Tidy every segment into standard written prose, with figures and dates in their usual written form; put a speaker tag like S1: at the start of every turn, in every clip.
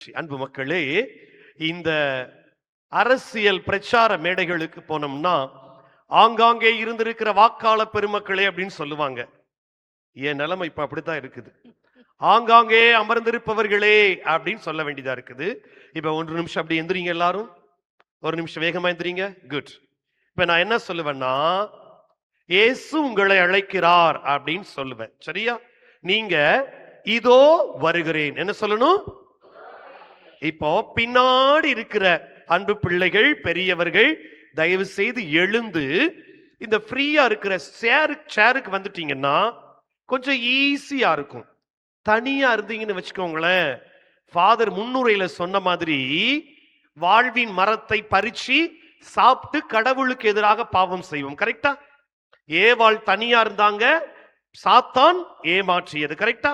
S1: அன்பு மக்களே, இந்த அரசியல் பிரச்சார மேடைகளுக்கு போனோம்னா ஆங்காங்கே இருந்திருக்கிற வாக்காள பெருமக்களே அப்படின்னு சொல்லுவாங்க. என் நிலைமை இப்ப அப்படித்தான் இருக்குது. ஆங்காங்கே அமர்ந்திருப்பவர்களே அப்படின்னு சொல்ல வேண்டியதா இருக்குது. இப்ப 1 நிமிஷம் அப்படி எந்திரிங்க, எல்லாரும் 1 நிமிஷம் வேகமா எந்திரிங்க. குட். இப்ப நான் என்ன சொல்லுவேன்னா, இயேசு உங்களை அழைக்கிறார் அப்படின்னு சொல்லுவேன். சரியா? நீங்க இதோ வருகிறேன் என்ன சொல்லணும்? இப்போ பின்னாடி இருக்கிற அன்பு பிள்ளைகள், பெரியவர்கள், தயவு செய்து எழுந்து இந்த ஃப்ரீயா இருக்கிற சேருக்கு வந்துட்டீங்கன்னா கொஞ்சம் ஈஸியா இருக்கும். தனியா இருந்தீங்கன்னு வச்சுக்கோங்களேன், ஃபாதர் முன்னுரையில சொன்ன மாதிரி வாழ்வின் மரத்தை பறிச்சு சாப்பிட்டு கடவுளுக்கு எதிராக பாவம் செய்வோம். கரெக்டா? ஏவாள் தனியா இருந்தாங்க, சாத்தான் ஏமாற்றியது. கரெக்டா?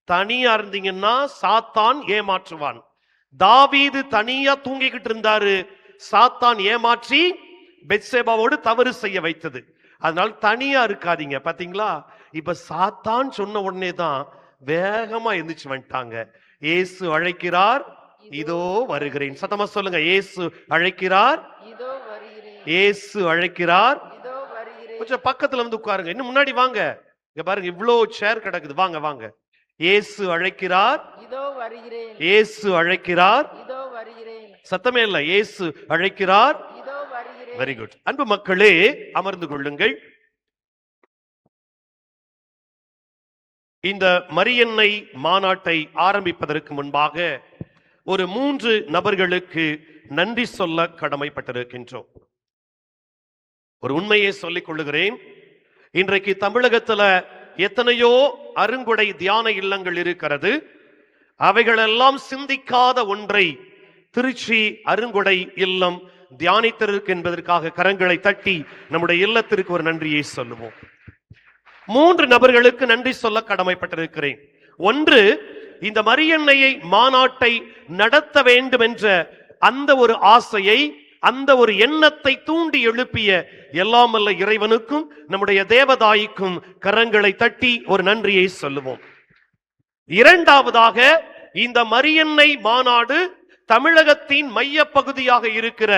S1: தனியா இருந்தீங்கன்னா சாத்தான் ஏமாற்றுவான். தாவீது தனியா தூங்கிக்கிட்டு இருந்தாரு, சாத்தான் ஏமாற்றி பெத்சேபாவோடு தவறு செய்ய வைத்தது. அதனால தனியா இருக்காதீங்க. பாத்தீங்களா? இப்ப சாத்தான் சொன்ன உடனே தான் வேகமா எந்திரிச்சு வந்துட்டாங்க. இயேசு அழைக்கிறார், இதோ வருகிறேன். சத்தமா சொல்லுங்க, இயேசு அழைக்கிறார், இதோ வருகிறேன். இயேசு அழைக்கிறார், இதோ வருகிறேன். கொஞ்சம் பக்கத்துல வந்து உட்காருங்க, இன்னும் முன்னாடி வாங்க. இங்க பாருங்க, இவ்ளோ சேர் கிடக்குது. வாங்க வாங்க. இயேசு அழைக்கிறார், இதோ வருகிறேன். இயேசு அழைக்கிறார், இதோ வருகிறேன். சத்தமே இல்ல. இயேசு அழைக்கிறார், இதோ வருகிறேன். Very good. அன்பு மக்களே, அமர்ந்து கொள்ளுங்கள். இந்த மரியன்னை மாநாட்டை ஆரம்பிப்பதற்கு முன்பாக ஒரு 3 நபர்களுக்கு நன்றி சொல்ல கடமைப்பட்டிருக்கின்றோம். ஒரு உண்மையை சொல்லிக் கொள்ளுகிறேன். இன்றைக்கு தமிழகத்துல எத்தனையோ அருங்குடை தியான இல்லங்கள் இருக்கிறது. அவைகளெல்லாம் சிந்திக்காத ஒன்றை திருச்சி அருங்குடை இல்லம் தியானித்திருக்கு என்பதற்காக கரங்களை தட்டி நம்முடைய இல்லத்திற்கு ஒரு நன்றியை சொல்லுவோம். 3 நபர்களுக்கு நன்றி சொல்ல கடமைப்பட்டிருக்கிறேன். ஒன்று, இந்த மரியன்னையை மாநாட்டை நடத்த வேண்டும் என்ற அந்த ஒரு ஆசையை, அந்த ஒரு எண்ணத்தை தூண்டி எழுப்பிய எல்லாம் வல்ல இறைவனுக்கும் நம்முடைய தேவதாய்க்கும் கரங்களை தட்டி ஒரு நன்றியை சொல்லுவோம். இரண்டாவதாக, இந்த மரியன்னை மாநாடு தமிழகத்தின் மைய பகுதியாக இருக்கிற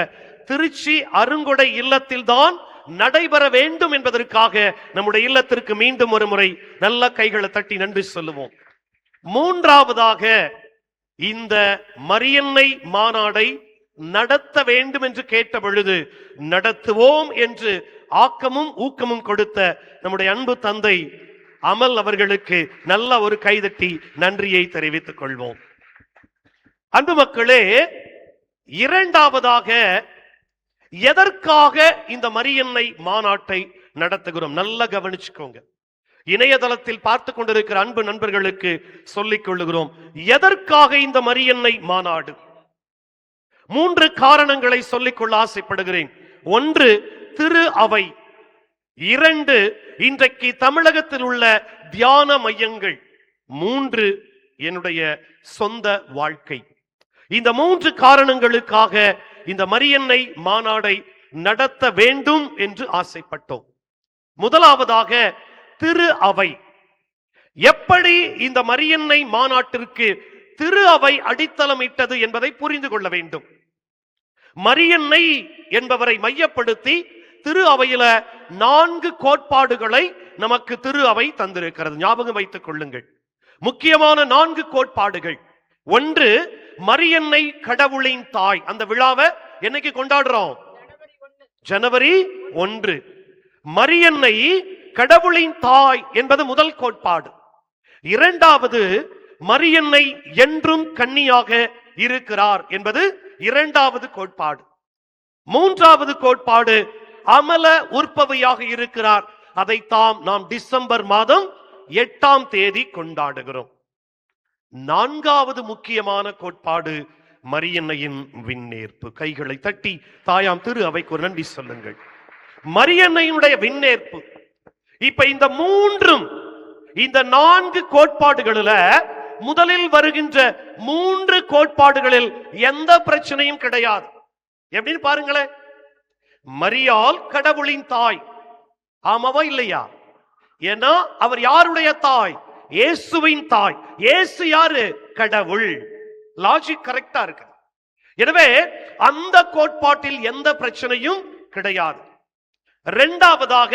S1: திருச்சி அருங்கொடை இல்லத்தில் தான் நடைபெற வேண்டும் என்பதற்காக நம்முடைய இல்லத்திற்கு மீண்டும் ஒரு முறை நல்ல கைகளை தட்டி நன்றி சொல்லுவோம். மூன்றாவதாக, இந்த மரியன்னை மாநாடை நடத்த வேண்டும் என்று கேட்ட பொழுது நடத்துவோம் என்று ஆக்கமும் ஊக்கமும் கொடுத்த நம்முடைய அன்பு தந்தை அமல் அவர்களுக்கு நல்ல ஒரு கைதட்டி நன்றியை தெரிவித்துக் கொள்வோம். அன்பு மக்களே, இரண்டாவதாக, எதற்காக இந்த மரியன்னை மாநாட்டை நடத்துகிறோம்? நல்லா கவனிச்சுக்கோங்க. இணையதளத்தில் பார்த்து கொண்டிருக்கிற அன்பு நண்பர்களுக்கு சொல்லிக் கொள்ளுகிறோம், எதற்காக இந்த மரியன்னை மாநாடு? 3 காரணங்களை சொல்லிக்கொள்ள ஆசைப்படுகிறேன். 1, திரு அவை. 2, இன்றைக்கு தமிழகத்தில் உள்ள தியான மையங்கள். 3, என்னுடைய சொந்த வாழ்க்கை. இந்த 3 காரணங்களுக்காக இந்த மரியன்னை மாநாடை நடத்த வேண்டும் என்று ஆசைப்பட்டோம். முதலாவதாக, திரு அவை. எப்படி இந்த மரியன்னை மாநாட்டிற்கு திரு அவை அடித்தளமிட்டது என்பதை புரிந்து கொள்ள வேண்டும். மரியன்னை என்பவரை மையப்படுத்தி திரு அவையில 4 கோட்பாடுகளை நமக்கு திரு அவை தந்திருக்கிறது. ஞாபகம் வைத்துக் கொள்ளுங்கள். முக்கியமான 4 கோட்பாடுகள். 1, மரியன்னை கடவுளின் தாய். அந்த விழாவை என்னைக்கு கொண்டாடுறோம்? ஜனவரி 1. மரியன்னை கடவுளின் தாய் என்பது முதல் கோட்பாடு. இரண்டாவது, மரியன்னை என்றும் கன்னியாக இருக்கிறார் என்பது இரண்டாவது கோட்பாடு. மூன்றாவது கோட்பாடு, அமல உற்பவியாக இருக்கிறார். அதை நாம் டிசம்பர் மாதம் 8ஆம் தேதி கொண்டாடுகிறோம். 4வது முக்கியமான கோட்பாடு, மரியன்னையின் விண்ணேற்பு. கைகளை தட்டி தாயாம் திரு அவைக்கு ஒரு நன்றி சொல்லுங்கள். மரியன்னையினுடைய விண்ணேற்பு. இப்ப இந்த 3ம், இந்த 4 கோட்பாடுகளில் முதலில் வருகின்ற 3 கோட்பாடுகளில் எந்த பிரச்சனையும் கிடையாது. எப்படின்னு பாருங்களேன். மரியாள் கடவுளின் தாய். ஆமாவா இல்லையா? ஏன்னா அவர் யாருடைய தாய்? இயேசுவின் தாய். இயேசு யாரு? கடவுள். லாஜிக் கரெக்டா இருக்கு. எனவே அந்த கோட்பாட்டில் எந்த பிரச்சனையும் கிடையாது. இரண்டாவதாக,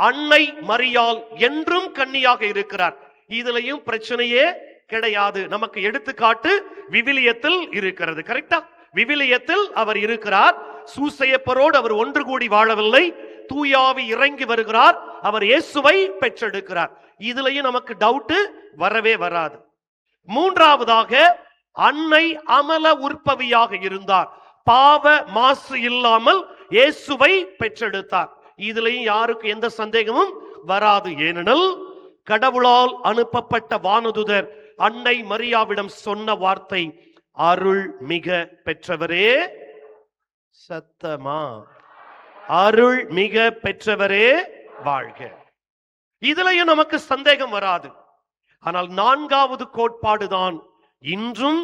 S1: அன்னை மரியாள் என்றும் கன்னியாக இருக்கிறார். இதுலயும் பிரச்சனையே கிடையாது. நமக்கு எடுத்துக்காட்டு விவிலியத்தில் இருக்கிறது. கரெக்டா? விவிலியத்தில் அவர் இருக்கிறார். சூசையப்பரோடு அவர் ஒன்று கூடி வாழவில்லை. தூயாவி இறங்கி வருகிறார். அவர் இயேசுவை பெற்றெடுக்கிறார். இதுலயும் நமக்கு டவுட் வரவே வராது. மூன்றாவதாக, அன்னை அமல உற்பவியாக இருந்தார். பாவ மாசு இல்லாமல் இயேசுவை பெற்றெடுத்தார். இதுலயும் யாருக்கு எந்த சந்தேகமும் வராது. ஏனெனில் கடவுளால் அனுப்பப்பட்ட வானதுதர் அன்னை மரியாவிடம் சொன்ன வார்த்தை, அருள் மிக பெற்றவரே, சத்தமா, அருள் மிக பெற்றவரே வாழ்க. இதுலயும் நமக்கு சந்தேகம் வராது. ஆனால் நான்காவது கோட்பாடுதான் இன்றும்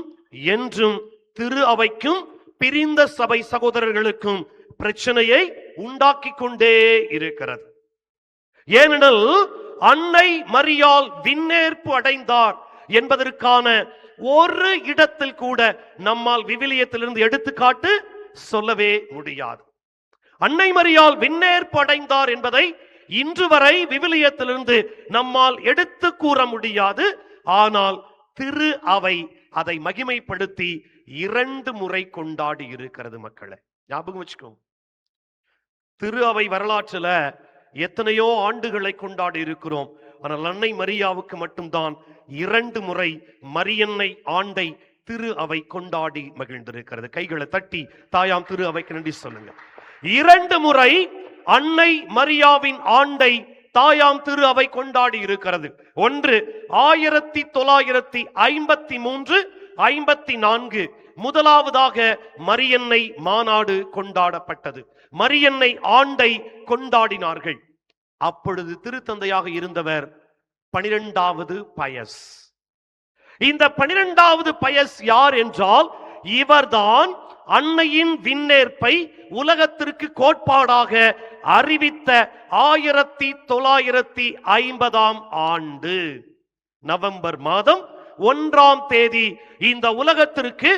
S1: என்றும் திரு அவைக்கும் பிரிந்த சபை சகோதரர்களுக்கும் பிரச்சனையை உண்டாக்கி கொண்டே இருக்கிறது. ஏனெனில் அன்னை மரியாள் விண்ணேற்பு அடைந்தார் என்பதற்கான ஒரு இடத்தில் கூட நம்மால் விவிலியத்திலிருந்து எடுத்துக்காட்டு சொல்லவே முடியாது. அன்னை மரியாள் விண்ணேற்பு அடைந்தார் என்பதை இன்று வரை விவிலியத்திலிருந்து நம்மால் எடுத்து கூற முடியாது. ஆனால் திரு அவை அதை மகிமைப்படுத்தி 2 முறை கொண்டாடி இருக்கிறது. மக்களை ஞாபகம் வச்சுக்கோங்க. திரு அவை வரலாற்றுல எத்தனையோ ஆண்டுகளை கொண்டாடி இருக்கிறோம். ஆனால் அன்னை மரியாவுக்கு மட்டும்தான் 2 முறை மரியன்னை ஆண்டை திரு அவை கொண்டாடி மகிழ்ந்திருக்கிறது. கைகளை தட்டி தாயாம் திரு அவைக்கு நன்றி சொல்லுங்க. 2 முறை அன்னை மரியாவின் ஆண்டை தாயாம் திரு அவை கொண்டாடி இருக்கிறது. ஒன்று 1953, 54 முதலாவதாக மரியன்னை மாநாடு கொண்டாடப்பட்டது. மரியன்னை ஆண்டை கொண்டாடினார்கள். அப்பொழுது திருத்தந்தையாக இருந்தவர் 12வது பயஸ். இந்த 12வது பயஸ் யார் என்றால், இவர்தான் அன்னையின் விண்ணேற்பை உலகத்திற்கு கோட்பாடாக அறிவித்த 1950 ஆண்டு நவம்பர் மாதம் 1ஆம் தேதி இந்த உலகத்திற்கு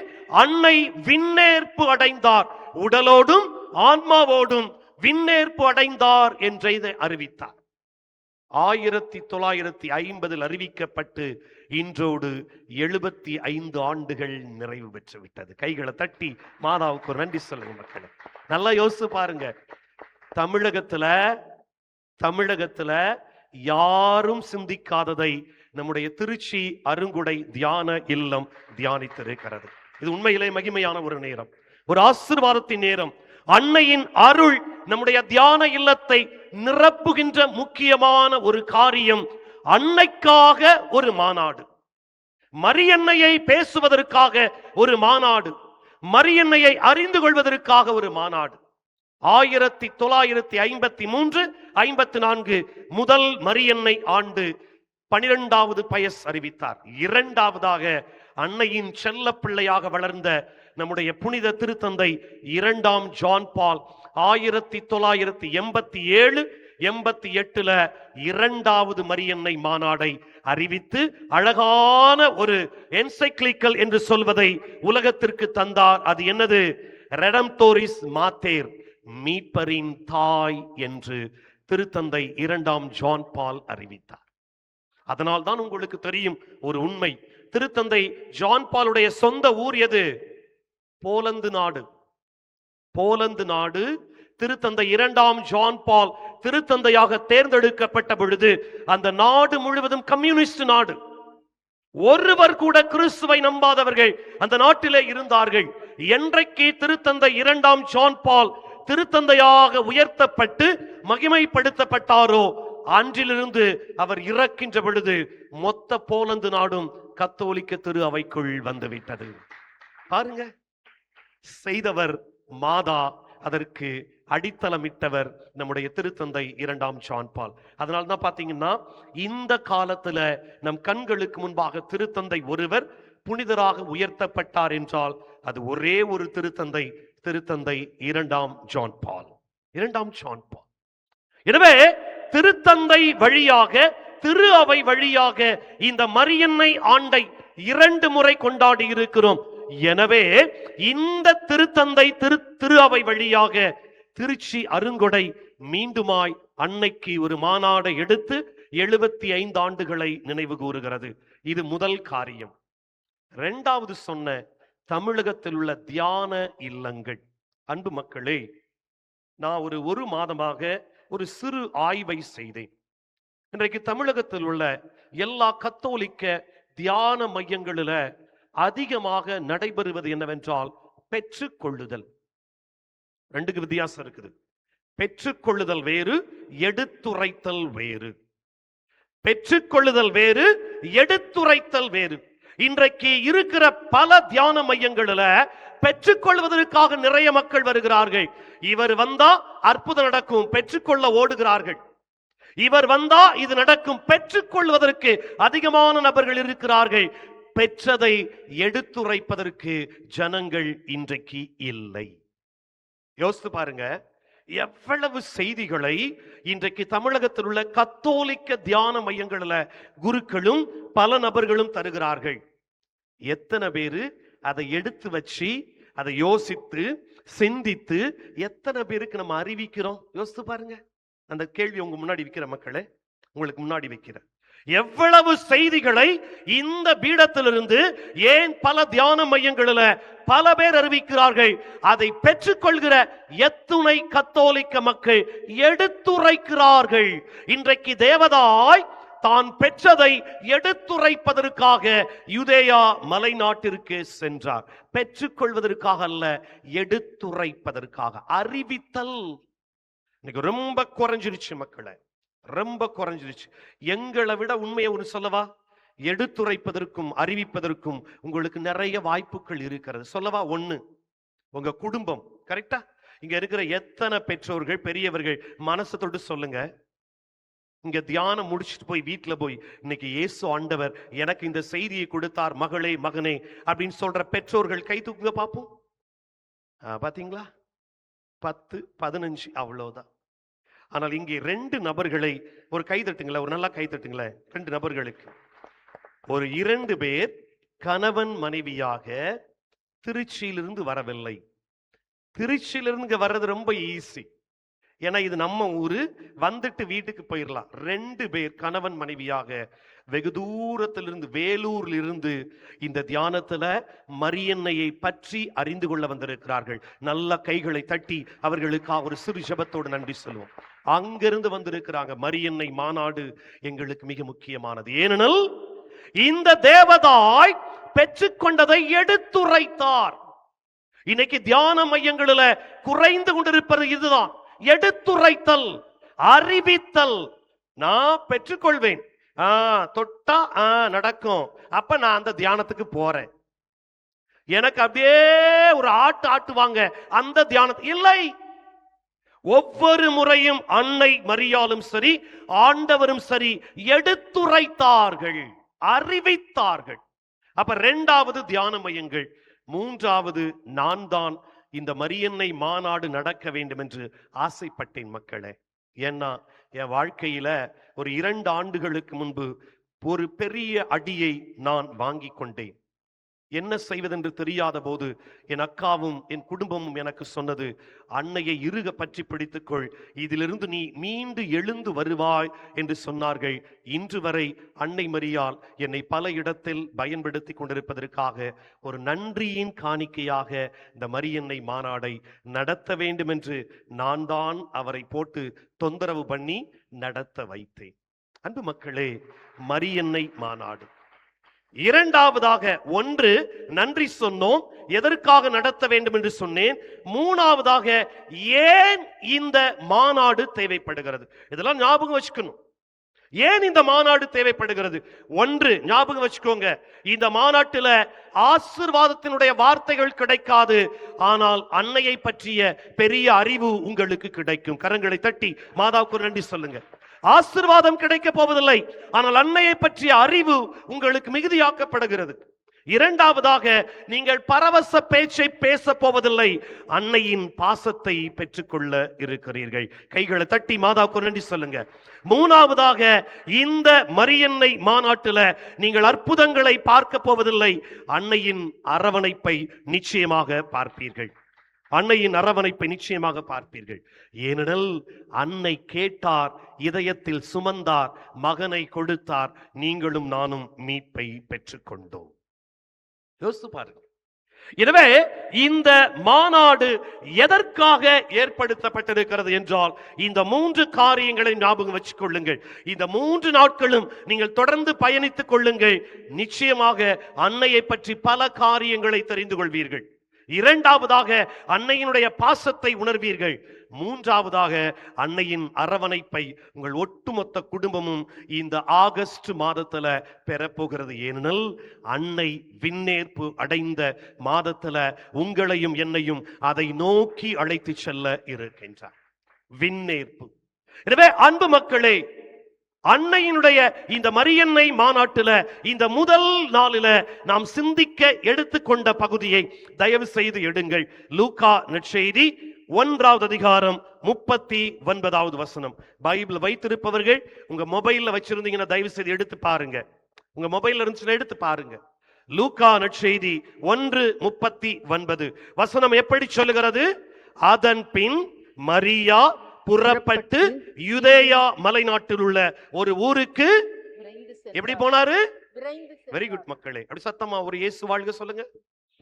S1: அன்னை விண்ணேற்பு அடைந்தார், உடலோடும் ஆன்மாவோடும் விண்ணேற்பு அடைந்தார் என்று அறிவித்தார். 1950 அறிவிக்கப்பட்டு இன்றோடு 75 ஆண்டுகள் நிறைவு பெற்று விட்டது. கைகளை தட்டி மாதாவுக்கு ஒரு நன்றி சொல்லுங்க. மக்களை நல்லா யோசிச்சு பாருங்க. தமிழகத்துல யாரும் சிந்திக்காததை நம்முடைய திருச்சி அருங்குடை தியான இல்லம் தியானித்திருக்கிறது. இது உண்மையிலே மகிமையான ஒரு நேரம், ஒரு ஆசீர்வாதத்தின் நேரம். அன்னையின் அருள் நம்முடைய தியான இல்லத்தை நிரப்புகின்ற முக்கியமான ஒரு காரியம். அன்னைக்காக ஒரு மாநாடு, மரியன்னையை பேசுவதற்காக ஒரு மாநாடு, மரியன்னையை அறிந்து கொள்வதற்காக ஒரு மாநாடு. 1953, 54 முதல் மரியன்னை ஆண்டு 12வது பயஸ் அறிவித்தார். இரண்டாவதாக அன்னையின் செல்ல பிள்ளையாக வளர்ந்த நம்முடைய புனித திருத்தந்தை 2ஆம் ஜான் பால் 1987, 88 2வது மரியன்னை மாநாடை அறிவித்து அழகான ஒரு என்சைக்ளிக்கல் என்று சொல்வதை உலகத்திற்கு தந்தார். அது என்னது? ரெடம்டோரிஸ் மாத்தேர், மீட்பரின் தாய் என்று திருத்தந்தை 2ஆம் ஜான் பால் அறிவித்தார். அதனால் தான் உங்களுக்கு தெரியும் ஒரு உண்மை. திருத்தந்தை ஜான் பாலுடைய சொந்த ஊர் எது? போலந்து நாடு. போலந்து நாடு. திருத்தந்தை 2ஆம் ஜான் பால் திருத்தந்தையாக தேர்ந்தெடுக்கப்பட்ட பொழுது அந்த நாடு முழுவதும் கம்யூனிஸ்ட் நாடு. ஒருவர் கூட கிறிஸ்துவை நம்பாதவர்கள் அந்த நாட்டிலே இருந்தார்கள். என்றைக்கு திருத்தந்தை 2ஆம் ஜான் பால் திருத்தந்தையாக உயர்த்தப்பட்டு மகிமைப்படுத்தப்பட்டாரோ அன்றிலிருந்து அவர் இறக்கின்ற பொழுது மொத்த போலந்து நாடும் கத்தோலிக்க திரு அவைக்குள் வந்துவிட்டது. பாருங்க, செய்தவர் மாதா, அதற்கு அடித்தளமிட்டவர் நம்முடைய திருத்தந்தை 2ஆம் ஜான் பால். அதனால்தான் பாத்தீங்கன்னா இந்த காலத்துல நம் கண்களுக்கு முன்பாக திருத்தந்தை ஒருவர் புனிதராக உயர்த்தப்பட்டார் என்றால் அது ஒரே ஒரு திருத்தந்தை, திருத்தந்தை 2ஆம் ஜான் பால். 2ஆம் ஜான் பால். எனவே திருத்தந்தை வழியாக, திரு அவை வழியாக இந்த மரியன்னை ஆண்டை 2 முறை கொண்டாடி இருக்கிறோம். எனவே இந்த திருத்தந்தை திரு அவை வழியாக திருச்சி அருங்கொடை மீண்டுமாய் அன்னைக்கு ஒரு மாநாடு எடுத்து 75 ஆண்டுகளை நினைவு கூறுகிறது. இது முதல் காரியம். இரண்டாவது சொன்ன தமிழகத்தில் உள்ள தியான இல்லங்கள். அன்பு மக்களே, நான் ஒரு மாதமாக ஒரு சிறு ஆய்வை செய்தேன். இன்றைக்கு தமிழகத்தில் உள்ள எல்லா கத்தோலிக்க தியான மையங்களில் அதிகமாக நடைபெறுவது என்னவென்றால் பெற்றுக்கொள்ளுதல். ரெண்டுக்கு வித்தியாசம் இருக்குது. பெற்றுக்கொள்ளுதல் வேறு, எடுத்துரைத்தல் வேறு. பெற்றுக்கொள்ளுதல் வேறு, எடுத்துரைத்தல் வேறு. இன்றைக்கு இருக்கிற பல தியான மையங்களில் பெற்றுக்கொள்வதற்காக நிறைய மக்கள் வருகிறார்கள். இவர் வந்தா அற்புதம் நடக்கும், பெற்றுக்கொள்ள ஓடுகிறார்கள். இவர் வந்தா இது நடக்கும், பெற்றுக்கொள்வதற்கு அதிகமான நபர்கள் இருக்கிறார்கள். பெற்றதை எடுத்துரைப்பதற்கு ஜனங்கள் இன்றைக்கு இல்லை. யோசித்து பாருங்க, எவ்வளவு செய்திகளை இன்றைக்கு தமிழகத்தில் உள்ள கத்தோலிக்க தியான மையங்களில் குருக்களும் பல நபர்களும் தருகிறார்கள். எத்தனை பேரு அதை எடுத்து வச்சு அதை யோசித்து சிந்தித்து எத்தனை பேருக்கு நம்ம அறிவிக்கிறோம்? யோசித்து பாருங்க. அந்த கேள்வி உங்க முன்னாடி வைக்கிற மக்களே, உங்களுக்கு முன்னாடி வைக்கிற எவ்வளவு செய்திகளை இந்த பீடத்திலிருந்து ஏன் பல தியான மையங்களில் பல பேர் அறிவிக்கிறார்கள். அதை பெற்றுக்கொள்கிற எத்துணை கத்தோலிக்க மக்கள் எடுத்துரைக்கிறார்கள். இன்றைக்கு தேவதாய் தான் பெற்றதை எடுத்துரைப்பதற்காக யூதேயா மலை நாட்டிற்கு சென்றார். பெற்றுக்கொள்வதற்காக அல்ல, எடுத்துரைப்பதற்காக. அறிவித்தல் இன்னைக்கு ரொம்ப குறைஞ்சிருச்சு மக்களே, ரொம்ப குறைஞ்சிருச்சு. எங்களை விட உண்மையை ஒன்று சொல்லவா, எடுத்துரைப்பதற்கும் அறிவிப்பதற்கும் உங்களுக்கு நிறைய வாய்ப்புகள் இருக்கிறது. சொல்லவா? ஒண்ணு, உங்க குடும்பம். கரெக்டா? இங்க இருக்கிற எத்தனை பெற்றோர்கள் பெரியவர்கள் மனசு தொட்டு சொல்லுங்க, இங்க தியானம் முடிச்சுட்டு போய் வீட்டுல போய் இன்னைக்கு இயேசு ஆண்டவர் எனக்கு இந்த செய்தியை கொடுத்தார் மகளே மகனே அப்படின்னு சொல்ற பெற்றோர்கள் கை தூக்குங்க பார்ப்போம். பாத்தீங்களா? 10, 15 அவ்வளவுதான். ஆனால் இங்கே 2 நபர்களை ஒரு கை தட்டுங்களேன், ஒரு நல்லா கை தட்டுங்களேன். 2 நபர்களுக்கு, ஒரு 2 பேர் கணவன் மனைவியாக திருச்சியிலிருந்து வரவில்லை. திருச்சியிலிருந்து வர்றது ரொம்ப ஈஸி, ஏன்னா இது நம்ம ஊரு, வந்துட்டு வீட்டுக்கு போயிடலாம். 2 பேர் கணவன் மனைவியாக வெகு தூரத்திலிருந்து, வேலூரில் இருந்து இந்த தியானத்துல மரியன்னையை பற்றி அறிந்து கொள்ள வந்திருக்கிறார்கள். நல்ல கைகளை தட்டி அவர்களுக்கு ஒரு சிறு ஜெபத்தோடு நன்றி சொல்லுவோம். அங்கிருந்து வந்திருக்கிறாங்க. மரியன்னை மாநாடு எங்களுக்கு மிக முக்கியமானது. ஏனெனில் இந்த தேவதாய் பெற்றுக்கொண்டதை எடுத்துரைத்தார். இன்னைக்கு தியான மையங்களில் குறைந்து கொண்டிருப்பது இதுதான், எடுத்துரைத்தல், அறிவித்தல். நான் பெற்றுக்கொள்வேன், தொட்டா நடக்கும், அப்ப நான் அந்த தியானத்துக்கு போறேன். எனக்கு அப்படியே ஒரு ஆட்டுவாங்க அந்த தியானத்து இல்லை. ஒவ்வொரு முறையும் அன்னை மரியாளும் சரி ஆண்டவரும் சரி எடுத்துரைத்தார்கள், அறிவித்தார்கள். அப்ப 2வது தியான மையங்கள். 3வது, நான் தான் இந்த மரியன்னை மாநாடு நடக்க வேண்டும் என்று ஆசைப்பட்டேன் மக்களே. ஏன்னா என் வாழ்க்கையில ஒரு 2 ஆண்டுகளுக்கு முன்பு ஒரு பெரிய அடியை நான் வாங்கி கொண்டேன். என்ன செய்வதென்று தெரியாத போது என் அக்காவும் என் குடும்பமும் எனக்கு சொன்னது, அன்னையை இறுக பற்றி பிடித்துக்கொள், இதிலிருந்து நீ மீண்டு எழுந்து வருவாய் என்று சொன்னார்கள். இன்று வரை அன்னை மரியாள் என்னை பல இடத்தில் பயன்படுத்தி கொண்டிருப்பதற்காக ஒரு நன்றியின் காணிக்கையாக இந்த மரியன்னை மாநாடை நடத்த வேண்டும் என்று நான் தான் அவரை போட்டு தொந்தரவு பண்ணி நடத்த வைத்தேன். அன்பு மக்களே, மரியன்னை மாநாடு 2வதாக, 1 நன்றி சொன்னோம், எதற்காக நடத்த வேண்டும் என்று சொன்னேன். 3வதாக, ஏன் இந்த மாநாடு தேவைப்படுகிறது, இதெல்லாம் ஞாபகம் வச்சுக்கணும். ஏன் இந்த மாநாடு தேவைப்படுகிறது? 1 ஞாபகம் வச்சுக்கோங்க, இந்த மாநாட்டில் ஆசீர்வாதத்தினுடைய வார்த்தைகள் கிடைக்காது, ஆனால் அன்னையை பற்றிய பெரிய அறிவு உங்களுக்கு கிடைக்கும். கரங்களை தட்டி மாதாவுக்கு நன்றி சொல்லுங்க. ஆசீர்வாதம் கிடைக்க போவதில்லை, ஆனால் அன்னையை பற்றிய அறிவு உங்களுக்கு மிகுதியாக்கப்படுகிறது. இரண்டாவதாக, நீங்கள் பரவச பேச்சை பேச போவதில்லை, அன்னையின் பாசத்தை பெற்றுக்கொள்ள இருக்கிறீர்கள். கைகளை தட்டி மாதாவுக்கு நன்றி சொல்லுங்க. மூணாவதாக, இந்த மரியன்னை மாநாட்டில் நீங்கள் அற்புதங்களை பார்க்க போவதில்லை, அன்னையின் அரவணைப்பை நிச்சயமாக பார்ப்பீர்கள். அன்னையின் அரவணைப்பை நிச்சயமாக பார்ப்பீர்கள். ஏனெனில் அன்னை கேட்டார், இதயத்தில் சுமந்தார், மகனை கொடுத்தார், நீங்களும் நானும் மீட்பை பெற்றுக்கொண்டோம். யோசித்து பாருங்க. எனவே இந்த மாநாடு எதற்காக ஏற்படுத்தப்பட்டிருக்கிறது என்றால், இந்த 3 காரியங்களை ஞாபகம் வச்சுக் கொள்ளுங்கள். இந்த 3 நாட்களும் நீங்கள் தொடர்ந்து பயணித்துக் கொள்ளுங்கள். நிச்சயமாக அன்னையை பற்றி பல காரியங்களை தெரிந்து கொள்வீர்கள். இரண்டாவதாக, அன்னையினுடைய பாசத்தை உணர்வீர்கள். மூன்றாவதாக, அன்னையின் அரவணைப்பை உங்கள் ஒட்டுமொத்த குடும்பமும் இந்த ஆகஸ்ட் மாதத்துல பெறப்போகிறது. ஏனெனில் அன்னை விண்ணேற்பு அடைந்த மாதத்துல உங்களையும் என்னையும் அதை நோக்கி அழைத்து செல்ல இருக்கின்றார். விண்ணேற்பு. எனவே அன்பு மக்களே, அன்னையினுடைய இந்த மரியன்னை மாநாட்டில இந்த முதல் நாளில நாம் சிந்திக்க எடுத்துக்கொண்ட பகுதியை தயவு செய்து எடுங்கள். லூக்கா நற்செய்தி 1வது அதிகாரம் 39வது வசனம். பைபிள் வைத்திருப்பவர்கள் உங்க மொபைல்ல வச்சிருந்தீங்கன்னா தயவு செய்து எடுத்து பாருங்க. உங்க மொபைல்ல இருந்துச்சுன்னா எடுத்து பாருங்க. லூக்கா நற்செய்தி 1:39 வசனம் எப்படி சொல்லுகிறது? அதன் பின் மரியா புறப்பட்டு யூதேயா மலைநாட்டில் உள்ள ஒரு ஊருக்கு எப்படி போனாரு? வெரி குட் மக்களே. அப்படி சத்தமா ஒரு இயேசு வாழ்க சொல்லுங்க.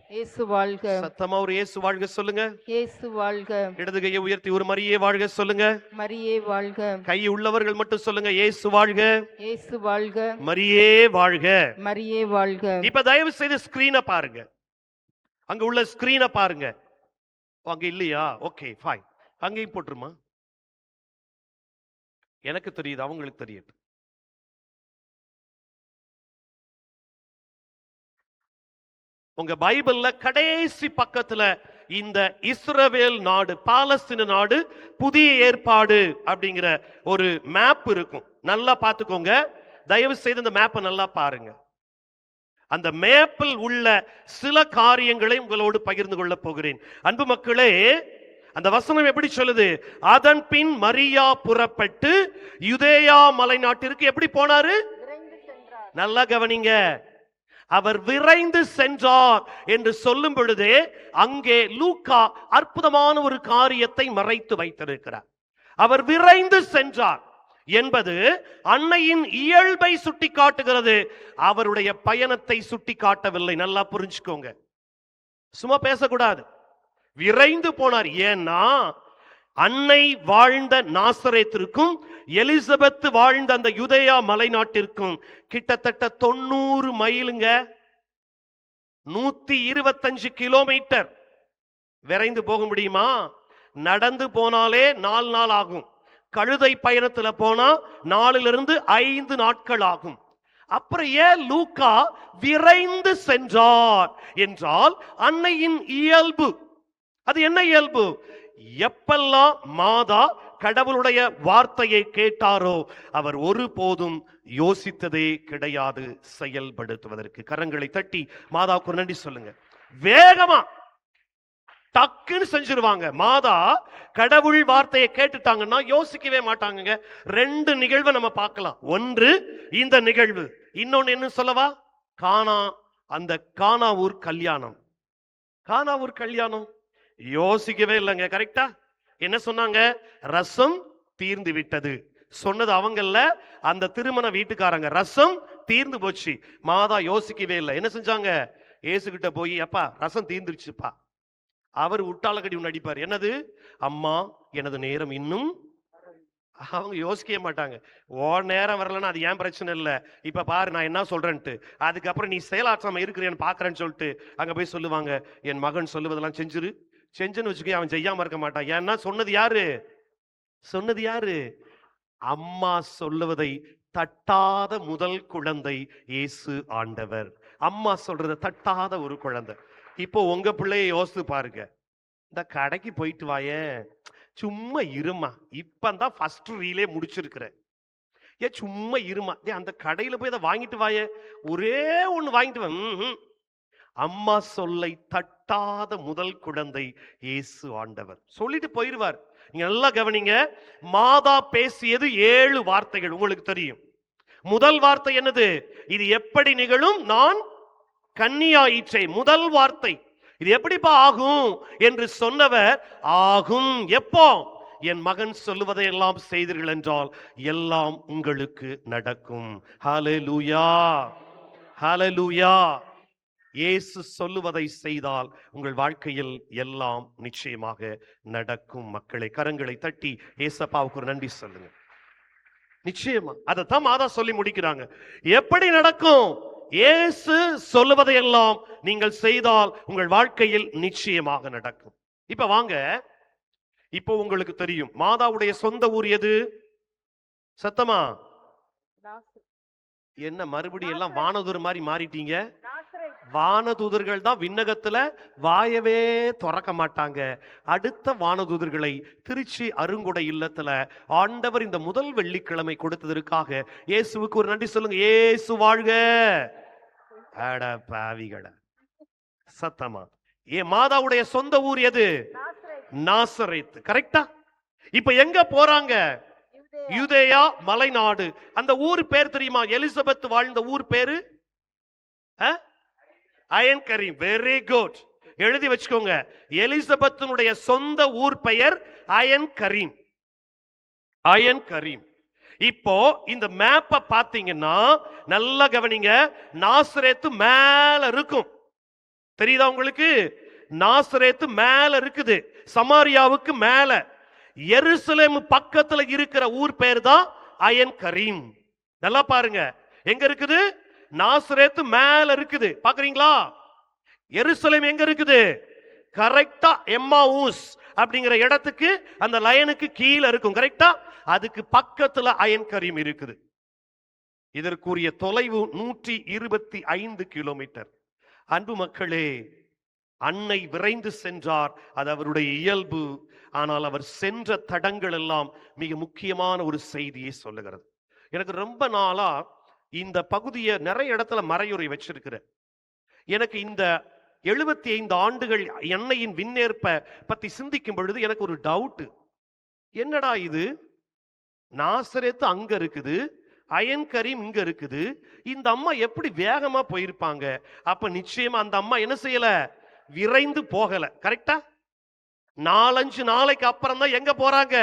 S2: இயேசு வாழ்க.
S1: சத்தமா ஒரு இயேசு வாழ்க சொல்லுங்க.
S2: இயேசு வாழ்க.
S1: இடது கையை உயர்த்தி ஒரு மரியே வாழ்க சொல்லுங்க.
S2: மரியே வாழ்க.
S1: கை உள்ளவர்கள் மட்டும் சொல்லுங்க, இயேசு வாழ்க.
S2: இயேசு வாழ்க.
S1: மரியே வாழ்க.
S2: மரியே வாழ்க.
S1: இப்ப தயவு செய்து ஸ்கிரீனை பாருங்க. அங்க உள்ள ஸ்கிரீனை பாருங்க. அங்க இல்லையா? Okay fine. அங்கேயும் போட்டுருமா? எனக்கு தெரியுது, அவங்களுக்கு தெரியுது. உங்க பைபிள்ல கடைசி பக்கத்துல இந்த இஸ்ரவேல் நாடு, பாலஸ்தீன நாடு, புதிய ஏற்பாடு அப்படிங்கிற ஒரு மேப் இருக்கும். நல்லா பார்த்துக்கோங்க. தயவு செய்து இந்த மேப்பை நல்லா பாருங்க. அந்த மேப்பில் உள்ள சில காரியங்களை உங்களோடு பகிர்ந்து கொள்ள போகிறேன். அன்பு மக்களே, அந்த வசனம் எப்படி சொல்லுது? அதன் பின் மரியா புறப்பட்டு யூதேயா மலைநாட்டிற்கு எப்படி போனாரு? நல்லா கவனிங்க. அவர் விரைந்து சென்றார் என்று சொல்லும் பொழுதே அங்கே லூக்கா அற்புதமான ஒரு காரியத்தை மறைத்து வைத்திருக்கிறார். அவர் விரைந்து சென்றார் என்பது அன்னையின் இயல்பை சுட்டி காட்டுகிறது, அவருடைய பயணத்தை சுட்டி காட்டவில்லை. நல்லா புரிஞ்சுக்கோங்க, சும்மா பேசக்கூடாது. விரைந்து போனார். ஏன்னா அன்னை வாழ்ந்த நாசரேத்திற்கும் எலிசபெத் வாழ்ந்த அந்த யூதேயா மலைநாட்டிற்கும் கிட்டத்தட்ட 90 மைலுங்க, 125 கிலோமீட்டர். விரைந்து போக முடியுமா? நடந்து போனாலே 4 நாள் ஆகும். கழுதை பயணத்துல போனா 4-5 நாட்கள் ஆகும். அப்புறம் ஏன் லூக்கா விரைந்து சென்றார் என்றால் அன்னையின் இயல்பு. அது என்ன இயல்பு? எப்பெல்லாம் மாதா கடவுளுடைய வார்த்தையை கேட்டாரோ அவர் ஒருபோதும் யோசித்ததே கிடையாது செயல்படுத்துவதற்கு. கரங்களை தட்டி மாதாவுக்கு நன்றி சொல்லுங்க. வேகமா டக்குன்னு செஞ்சிருவாங்க. மாதா கடவுள் வார்த்தையை கேட்டுட்டாங்கன்னா யோசிக்கவே மாட்டாங்க. 2 நிகழ்வை நம்ம பார்க்கலாம். ஒன்று இந்த நிகழ்வு, இன்னொன்னு என்ன சொல்லவா? அந்த கானாவூர் கல்யாணம். கானாவூர் கல்யாணம் யோசிக்கவே இல்லைங்க. கரெக்டா? என்ன சொன்னாங்க? ரசம் தீர்ந்து விட்டது. சொன்னது அவங்கல்ல, அந்த திருமண வீட்டுக்காரங்க. ரசம் தீர்ந்து போச்சு. மாதா யோசிக்கவே இல்லை. என்ன செஞ்சாங்க? ஏசுகிட்ட போய், அப்பா ரசம் தீர்ந்துருச்சுப்பா. அவர் உட்டாளக்கடி ஒன்று அடிப்பார். என்னது? அம்மா எனது நேரம் இன்னும். அவங்க யோசிக்கவே மாட்டாங்க. நேரம் வரலன்னா அது ஏன் பிரச்சனை இல்லை, இப்ப பாரு நான் என்ன சொல்றேன்ட்டு. அதுக்கப்புறம் நீ செயலாற்றாம இருக்கிறேன்னு பாக்குறேன்னு சொல்லிட்டு அங்க போய் சொல்லுவாங்க, என் மகன் சொல்லுவதெல்லாம் செஞ்சுன்னு வச்சுக்க. அவன் செய்யாம இருக்க மாட்டான். ஏன்னா சொன்னது யாரு? அம்மா சொல்லுவதை தட்டாத முதல் குழந்தை இயேசு ஆண்டவர். அம்மா சொல்றத தட்டாத ஒரு குழந்தை. இப்போ உங்க பிள்ளைய யோசித்து பாருங்க. இந்த கடைக்கு போயிட்டு வாயேன், சும்மா இருமா, இப்பதான் ஃபர்ஸ்ட் ரீலே முடிச்சிருக்கிற, சும்மா இருமா, அந்த கடையில போய் அதை வாங்கிட்டு வாயே, ஒரே ஒண்ணு வாங்கிட்டு வா. அம்மா சொல்லை தட்டாத முதல் குழந்தை இயேசு ஆண்டவர். சொல்லிட்டு போயிருவார். நீங்க நல்லா கவனிங்க. மாதா பேசியது 7 வார்த்தைகள் உங்களுக்கு தெரியும். முதல் வார்த்தை என்னது? இது எப்படி நிகழும்? நான் கன்னியாயிற்றே. முதல் வார்த்தை. இது எப்படிப்பா ஆகும் என்று சொன்னவர், ஆகும். எப்போ? என் மகன் சொல்லுவதை எல்லாம் செய்தீர்கள் என்றால் எல்லாம் உங்களுக்கு நடக்கும். ஹல்லேலூயா, ஹல்லேலூயா. இயேசு சொல்லுவதை செய்தால் உங்கள் வாழ்க்கையில் எல்லாம் நிச்சயமாக நடக்கும். மக்களை கரங்களை தட்டி ஏசப்பாவுக்கு ஒரு நன்றி சொல்லுங்க. நிச்சயமா அதைத்தான் மாதா சொல்லி முடிக்கிறாங்க. எப்படி நடக்கும்? இயேசு சொல்லுவதையெல்லாம் நீங்கள் செய்தால் உங்கள் வாழ்க்கையில் நிச்சயமாக நடக்கும். இப்ப வாங்க, இப்போ உங்களுக்கு தெரியும் மாதாவுடைய சொந்த ஊர் எது? சத்தமா என்ன மறுபடியும் எல்லாம் வானதூதர் மாதிரி மாறிட்டீங்க? வானதூதர்கள் தான் விண்ணகத்துல வாயவே திறக்க மாட்டாங்க. அடுத்த வானதூதர்களை திருச்சி அருங்குடை இல்லத்துல ஆண்டவர் இந்த முதல் வெள்ளிக்கிழமை கொடுத்ததற்காக இயேசுவுக்கு ஒரு நன்றி சொல்லுங்க. இயேசு வாழ்க. அட பாவிகளா, சத்தமா. மாதாவுடைய சொந்த ஊர் எது? நாசரேத். கரெக்டா? இப்ப எங்க போறாங்க? யூதேயா மலைநாடு. அந்த ஊர் பேர் தெரியுமா? எலிசபெத் வாழ்ந்த ஊர் பேரு அயன் கரீம். வெரி குட், எழுதி வச்சுக்கோங்க. எலிசபெத்தினுடைய சொந்த ஊர் பெயர் அயன் கரீம். அயன் கரீம். இப்போ இந்த மேப்பை பாத்தீங்கன்னா நல்லா கவனிங்க. நாசரேத்து மேல இருக்கும், தெரியுதா உங்களுக்கு? நாசரேத்து மேல இருக்குது, சமாரியாவுக்கு மேல. எருசலேம் பக்கத்துல இருக்கிற ஊர் பேர் தான் அயன் கரீம். நல்லா பாருங்க, எங்க இருக்குது? நாசரேத்து மேல இருக்குது, பாக்குறீங்களா? எருசலேம் எங்க இருக்குது? கரெக்டா எம்மாவூஸ் அப்படிங்கிற இடத்துக்கு, அந்த லைனுக்கு கீழே இருக்கும். கரெக்டா? அதுக்கு பக்கத்துல அயன் கரீம் இருக்குது. இதற்குரிய தொலைவு 125 கிலோமீட்டர். அன்பு மக்களே, அன்னை விரைந்து சென்றார், அது அவருடைய இயல்பு. ஆனால் அவர் சென்ற தடங்கள் எல்லாம் மிக முக்கியமான ஒரு செய்தியை சொல்லுகிறது. எனக்கு ரொம்ப நாளா இந்த பகுதியை நிறைய இடத்துல மறையுறை வச்சிருக்கிறேன். எனக்கு இந்த 75 ஆண்டுகள் எண்ணெயின் விண்ணேற்ப பத்தி சிந்திக்கும் பொழுது எனக்கு ஒரு டவுட். என்னடா இது, நாசரேத்து அங்க இருக்குது, அயன் கரீம் இங்க இருக்குது, இந்த அம்மா எப்படி வேகமா போயிருப்பாங்க? அப்ப நிச்சயமா அந்த அம்மா என்ன செய்யல? விரைந்து போகல. கரெக்டா? 4-5 நாளைக்கு அப்புறம் தான் எங்க போறாங்க?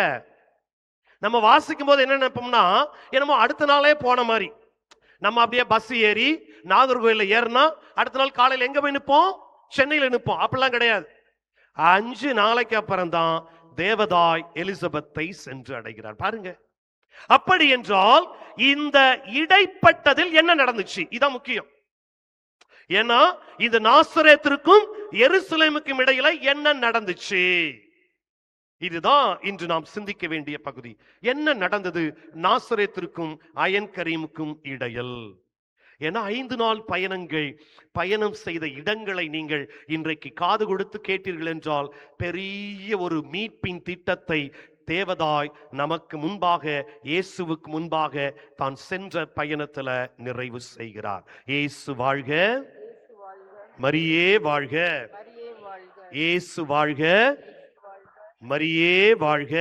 S1: நம்ம வாசிக்கும் போது என்ன நினைப்போம்னா, என்னமோ அடுத்த நாளே போன மாதிரி. நம்ம அப்படியே பஸ் ஏறி நாகர்கோயில ஏறினா அடுத்த நாள் காலையில் எங்க போய் நிற்போம்? சென்னையில நிற்போம். அப்படிலாம் கிடையாது. 5 நாளைக்கு அப்புறம் தான் தேவதாய் எலிசபெத்தை சென்று அடைகிறார். பாருங்க. அப்படி என்றால் இந்த இடைப்பட்டதில் என்ன நடந்துச்சு? இதான் முக்கியம். ஏன்னா இந்த நாசரேத்திற்கும் எருசலேமுக்கும் இடையில என்ன நடந்துச்சு? இதுதான் இன்று நாம் சிந்திக்க வேண்டிய பகுதி. என்ன நடந்தது நாசரேத்திற்கும் அயன் கரீமுக்கும் இடையில்? ஏன்னா 5 நாள் பயணம் செய்த இடங்களை நீங்கள் இன்றைக்கு காது கொடுத்து கேட்டீர்கள் என்றால் பெரிய ஒரு மீட்பின் திட்டத்தை தேவதாய் நமக்கு முன்பாக, இயேசுவுக்கு முன்பாக தான் சென்ற பயணத்துல நிறைவு செய்கிறார். இயேசு வாழ்க, மரியே வாழ்க. இயேசு வாழ்க, மரியே வாழ்க.